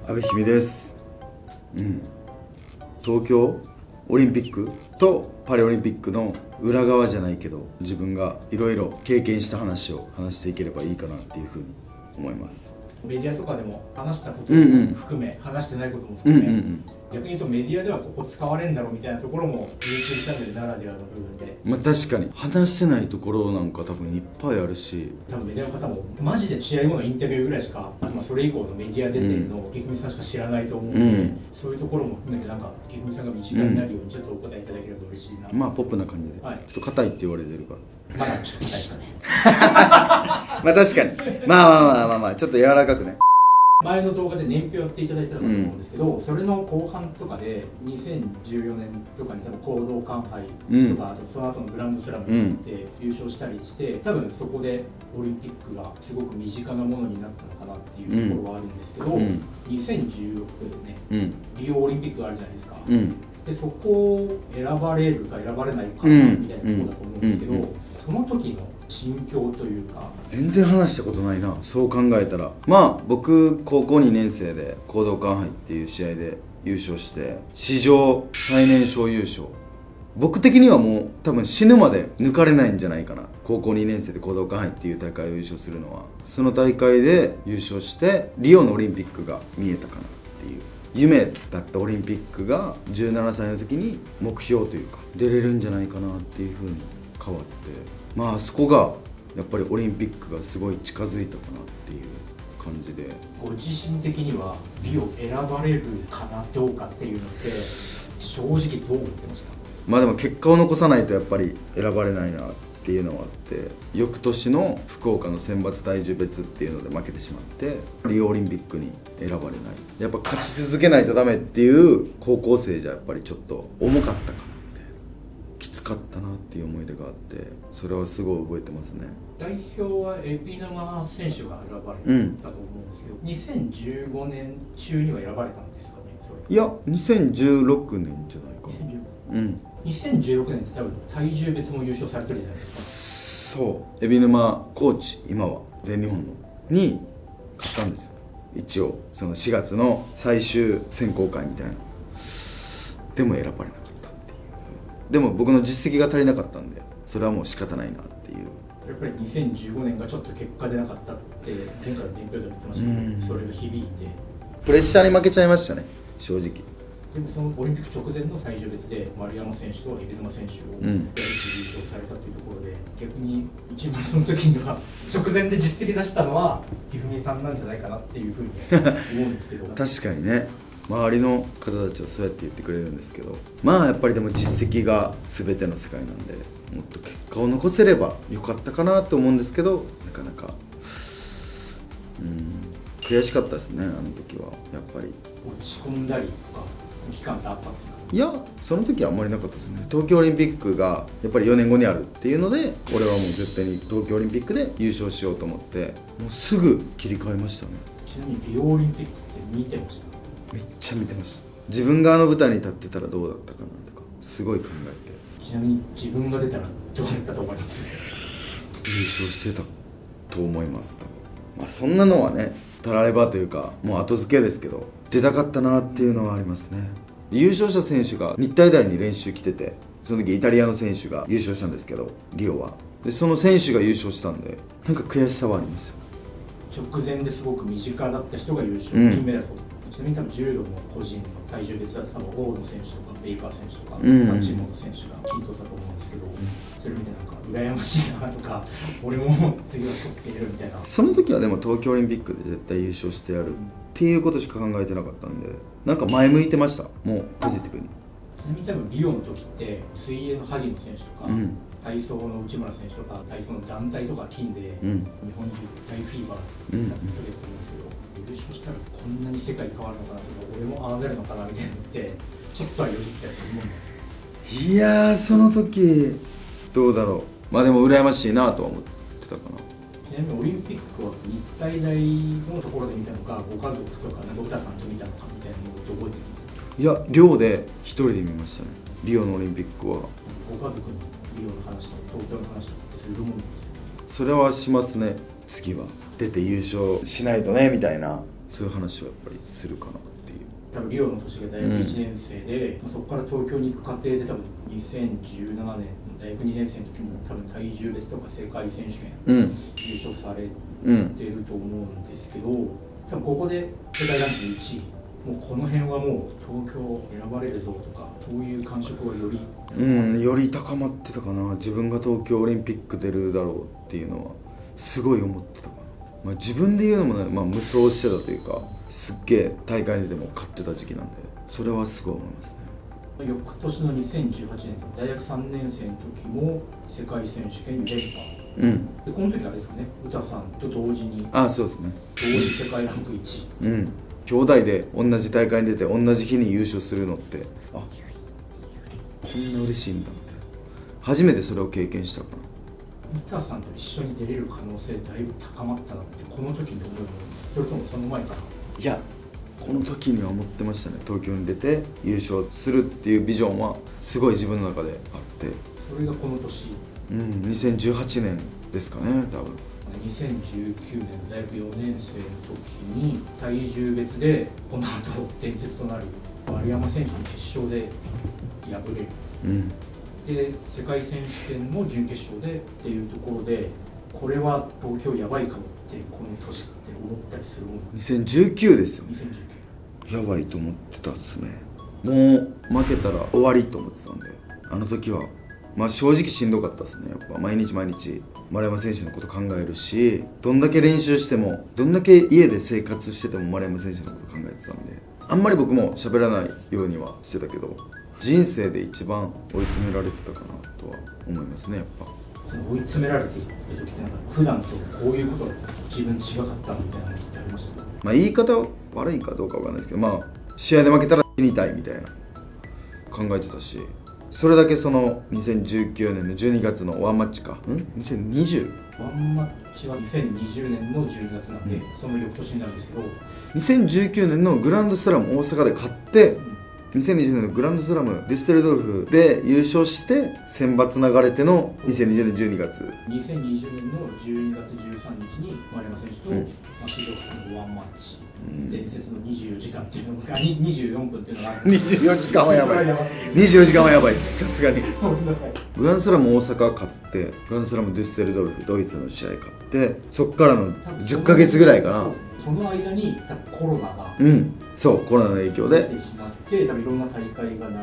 阿部姫です。東京オリンピックとパリオリンピックの裏側じゃないけど、自分がいろいろ経験した話を話していければいいかなっていうふうに思います。メディアとかでも話したことも含め、話してないことも含め、逆に言うとメディアではここ使われるんだろうみたいなところも YouTube チャンネルならではの部分で、確かに話してないところなんか多分いっぱいあるし、多分メディアの方もマジで試合後のインタビューぐらいしか、それ以降のメディア出てるのを一二三さんしか知らないと思うので、そういうところも含めてなんか一二三さんが身近になるようにちょっとお答えいただければ嬉しいな。ポップな感じで、ちょっと硬いって言われてるから、まだちょっと硬いですかね。確かにまあちょっと柔らかくね。前の動画で年表やっていただいたと思うんですけど、それの後半とかで2014年とかに多分講道館杯とか、あとその後のグランドスラムで優勝したりして、多分そこでオリンピックがすごく身近なものになったのかなっていうところはあるんですけど、2016年ね、リオオリンピックがあるじゃないですか。でそこを選ばれるか選ばれないかみたいなところだと思うんですけど、その時の心境というか。全然話したことないな、そう考えたら。僕高校2年生で講道館杯っていう試合で優勝して、史上最年少優勝。僕的にはもう多分死ぬまで抜かれないんじゃないかな、高校2年生で講道館杯っていう大会を優勝するのは。その大会で優勝してリオのオリンピックが見えたかなっていう夢だったオリンピックが17歳の時に目標というか出れるんじゃないかなっていう風に変わって、そこがやっぱりオリンピックがすごい近づいたかなっていう感じで。ご自身的にはリオ選ばれるかなどうかっていうのって正直どう思ってました？でも結果を残さないとやっぱり選ばれないなっていうのはあって、翌年の福岡の選抜体重別っていうので負けてしまって、リオオリンピックに選ばれない。やっぱ勝ち続けないとダメっていう高校生じゃやっぱりちょっと重かったかなって、きつかったなっていう思い出があって、それはすごい覚えてますね。代表は海老沼選手が選ばれたと思うんですけど、2015年中には選ばれたんですかね？それいや2016年じゃないかな。2016年って多分体重別も優勝されてるじゃないですか。そう海老沼コーチ、今は全日本のに勝ったんですよ。一応その4月の最終選考会みたいな。でも選ばれなかったっていう。でも僕の実績が足りなかったんで、それはもう仕方ないなっていう。やっぱり2015年がちょっと結果出なかったって前回の年表でも言ってましたけど、それが響いてプレッシャーに負けちゃいましたね、正直。でもそのオリンピック直前の体重別で丸山選手と海老沼選手を優勝されたというところで、逆に一番その時には直前で実績出したのは一二三さんなんじゃないかなっていうふうに思うんですけど確かにね、周りの方たちはそうやって言ってくれるんですけど、やっぱりでも実績が全ての世界なんで、もっと結果を残せればよかったかなと思うんですけど、なかなか悔しかったですね、あの時は。やっぱり落ち込んだりとか期間ってあったんですか？いや、その時はあんまりなかったですね。東京オリンピックがやっぱり4年後にあるっていうので、俺はもう絶対に東京オリンピックで優勝しようと思って、もうすぐ切り替えましたね。ちなみにリオオリンピックって見てました？めっちゃ見てました。自分があの舞台に立ってたらどうだったかなとかすごい考えて。ちなみに自分が出たらどうだったと思います？優勝してたと思います。そんなのはね、たらればというかもう後付けですけど、出たかったなっていうのはありますね。優勝した選手が日体大に練習来てて、その時イタリアの選手が優勝したんですけど、リオはでその選手が優勝したんで、なんか悔しさはありますよ。直前ですごく身近だった人が優勝、金メダルと。ちなみに多分柔道の個人の体重別だと大野選手とかベイカー選手とか八本選手が金取ったと思うんですけど、それ見てなんか羨ましいなとか、俺も次は取ってやるみたいな。その時はでも東京オリンピックで絶対優勝してやるっていうことしか考えてなかったんで、なんか前向いてました、もうポジティブに。ちなみに多分リオの時って水泳の萩野選手とか、体操の内村選手とか体操の団体とか金で、日本中大フィーバーになってくれると思うんですけど、優勝したらこんなに世界変わるのかなとか、俺もああなるのかなみたいなのってちょっとはよぎったりするもんなんですか？いやー、その時どうだろう。でも羨ましいなとは思ってたかな。ちなみにオリンピックは日体大のところで見たのか、ご家族とか歌さんと見たのかみたいなのを覚えてるんですか？いや、寮で一人で見ましたね、リオのオリンピックは。ご家族にリオの話とか東京の話とかってするもんですか？それはしますね。次は出て優勝しないとねみたいな、そういう話はやっぱりするかなっていう。多分リオの年が大学1年生で、そこから東京に行く過程で多分2017年の大学2年生の時も多分体重別とか世界選手権優勝されてると思うんですけど、多分ここで世界ランキング1位、もうこの辺はもう東京選ばれるぞとか、そういう感触はよりより高まってたかな。自分が東京オリンピック出るだろうっていうのはすごい思ってたかな。自分で言うのもね、無双してたというか、すっげえ大会に出ても勝ってた時期なんで、それはすごい思いますね。翌年の2018年、大学3年生の時も世界選手権連覇、でこの時あれですかね、詩さんと同時に、そうですね、同時世界ランク1位、兄弟で同じ大会に出て同じ日に優勝するのって、こんな嬉しいんだみたいな、初めてそれを経験したかな。詩さんと一緒に出れる可能性だいぶ高まったなってこの時に思うの？それともその前から？いや、この時には思ってましたね。東京に出て優勝するっていうビジョンはすごい自分の中であって、それがこの年、2018年ですかね、多分。2019年大学4年生の時に体重別でこの後伝説となる丸山選手に決勝で敗れる、で世界選手権の準決勝でっていうところで、これは東京やばいかもってこの年って思ったりするもの？2019ですよね。2019やばいと思ってたっすね。もう負けたら終わりと思ってたんで、あの時は正直しんどかったですね。やっぱ毎日丸山選手のこと考えるし、どんだけ練習してもどんだけ家で生活してても丸山選手のこと考えてたんで、あんまり僕も喋らないようにはしてたけど、人生で一番追い詰められてたかなとは思いますね。やっぱその追い詰められている時って普段とこういうことが自分違かったみたいなのってありました？言い方悪いかどうかわかんないですけど、試合で負けたら死にたいみたいな考えてたし、それだけその2019年の12月のワンマッチか2020ワンマッチは2020年の12月なんで、その翌年になるんですけど、2019年のグランドスラム大阪で勝って、2020年のグランドスラムデュッセルドルフで優勝して選抜流れての2020年12月2020年の12月13日に丸山選手と、史上初のワンマッチ、伝説の24時間っていうのが24分っていうのが24時間はやばい24時間はやばいです、さすがに。グランドスラム大阪勝って、グランドスラムデュッセルドルフドイツの試合勝って、そっからの10ヶ月ぐらいかな。その間に多分コロナがそうコロナの影響で出てしまって、多分いろんな大会が流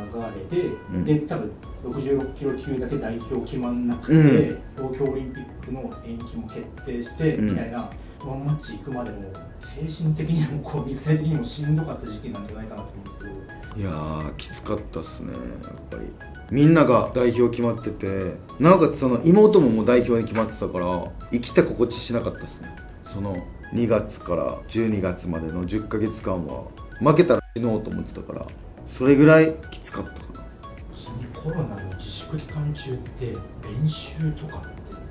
れて、で多分66キロ級だけ代表決まんなくて、東京オリンピックの延期も決定して、みたいな、ワンマッチ行くまでも精神的にも肉体的にもしんどかった時期なんじゃないかなと思うんですけど。いやー、きつかったっすね。やっぱりみんなが代表決まってて、なおかつその妹ももう代表に決まってたから、生きた心地しなかったっすね。その2月から12月までの10ヶ月間は負けたら死のうと思ってたから、それぐらいきつかったかな。ちなみにコロナの自粛期間中って練習とかって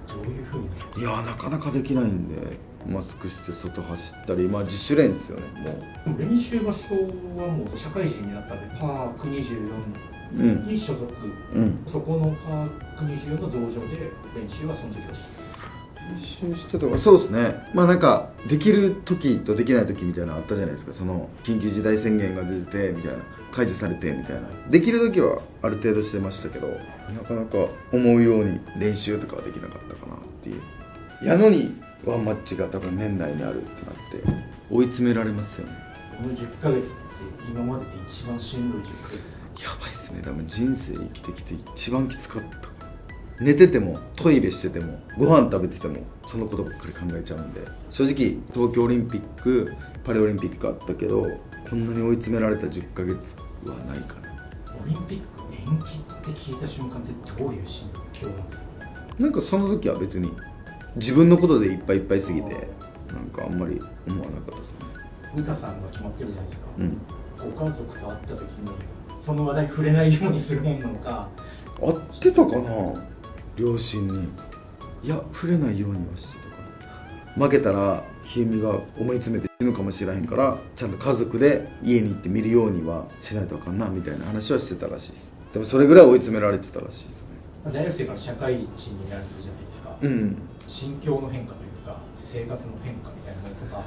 どういう風に？いやー、なかなかできないんで、マスクして外走ったり、自主練ですよね。もう練習場所はもう社会人になったんで、パーク24に所属、そこのパーク24の道場で練習はその時はして練習してたから、そうですね。なんかできる時とできない時みたいなのあったじゃないですか。その緊急事態宣言が出ててみたいな、解除されてみたいな、できる時はある程度してましたけど、なかなか思うように練習とかはできなかったかなっていう。やのにワンマッチが多分年内にあるってなって追い詰められますよね。この10ヶ月って今までで一番しんどい10ヶ月ですね。やばいっすね。多分人生生きてきて一番きつかったかな。寝ててもトイレしててもご飯食べててもそのことばっかり考えちゃうんで、正直東京オリンピックパリオリンピックあったけど、こんなに追い詰められた10ヶ月はないかな。オリンピック延期って聞いた瞬間ってどういう心境なんですか？なんかその時は別に自分のことでいっぱいいっぱいすぎて、なんかあんまり思わなかったですね。詩さんが決まってるじゃないですか、ご家族と会った時にその話題触れないようにするもんなのか。会ってたかな、両親に。いや、触れないようにはしてたかな。負けたらひゆみが思い詰めて死ぬかもしれへんから、ちゃんと家族で家に行って見るようにはしないとあかんなみたいな話はしてたらしいです。でもそれぐらい追い詰められてたらしいですね。大学生から社会人になるじゃないですか、心境の変化というか生活の変化みたいなものとか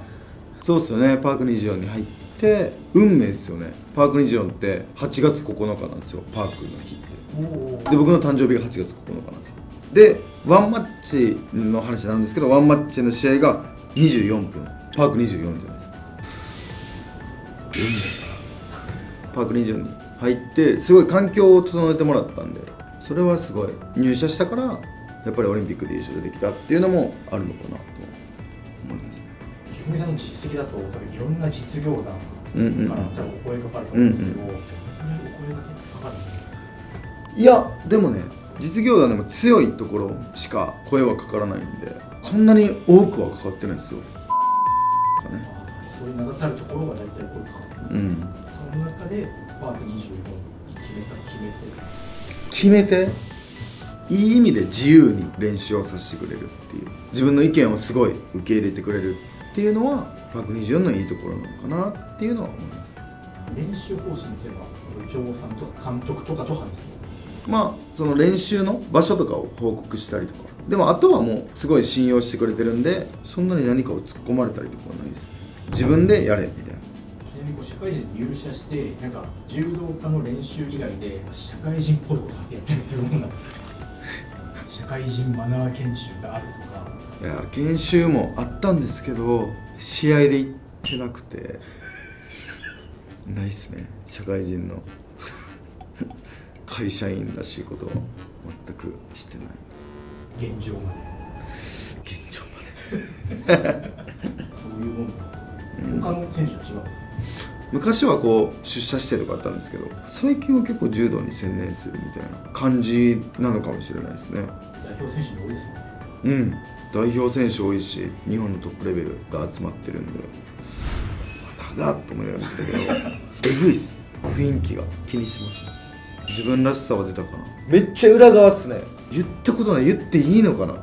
そうっすよね。パーク24に入って運命っすよね。パーク24って8月9日なんですよ、パークの日って。で僕の誕生日が8月9日なんですよ。でワンマッチの話なんですけど、ワンマッチの試合が24分、パーク24じゃないですか。パーク24に入ってすごい環境を整えてもらったんで、それはすごい入社したからやっぱりオリンピックで優勝できたっていうのもあるのかなと思いますね。ひふみさんの実績だと多分いろんな実業団から多分お声かかると思うんですけど、お声が結構かかるんですか？いやでもね、実業団でも強いところしか声はかからないんで、そんなに多くはかかってないですよ。そういう名だたるところが大体声かかってる。その中でパーク24に決めていい意味で自由に練習をさせてくれるっていう、自分の意見をすごい受け入れてくれるっていうのはパーク24のいいところなのかなっていうのは思います。練習方針っていうのは部長さんとか監督とかとかですね。まあその練習の場所とかを報告したりとか、でもあとはもうすごい信用してくれてるんで、そんなに何かを突っ込まれたりとかはないです。自分でやれみたいな。ちなみに社会人に入社してなんか柔道家の練習以外で社会人っぽいことってやったりするもんなんですか？社会人マナー研修があるとか。いや研修もあったんですけど試合で行ってなくてないっすね。社会人の会社員らしいことは全くしてない。現状まで現状までそういうもんなんですね。他の選手は違うんですか？昔はこう出社してとかあったんですけど、最近は結構柔道に専念するみたいな感じなのかもしれないですね。代表選手も多いですもんね。代表選手多いし、日本のトップレベルが集まってるんで、まだと思いながら見てたけどえぐいっす。雰囲気が気にします。自分らしさは出たかな。めっちゃ裏側っすね。言ったことない、言っていいのかな。